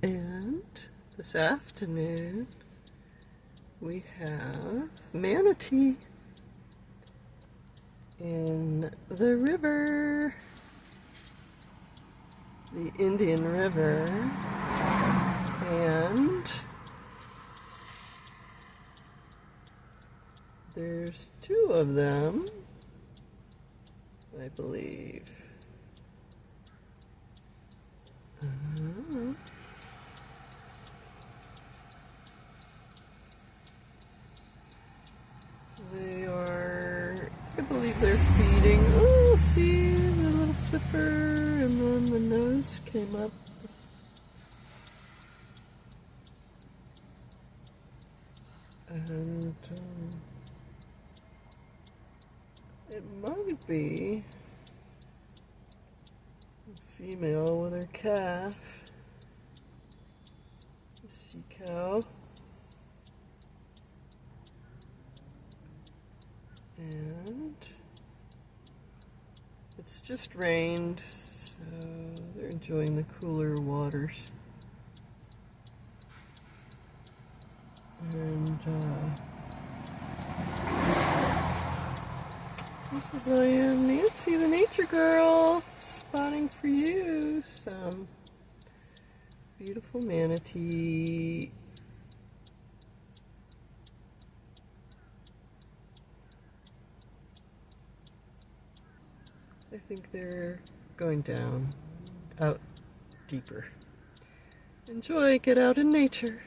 And this afternoon we have Manatee in the river, the Indian River, and there's two of them, I believe. They are, I believe they're feeding. Oh, see the little flipper, and then the nose came up. And it might be a female with her calf, a sea cow. And it's just rained, so they're enjoying the cooler waters. And this is IAM Nancy, the nature girl, spotting for you some beautiful manatee. I think they're going down, out deeper. Enjoy, get out in nature.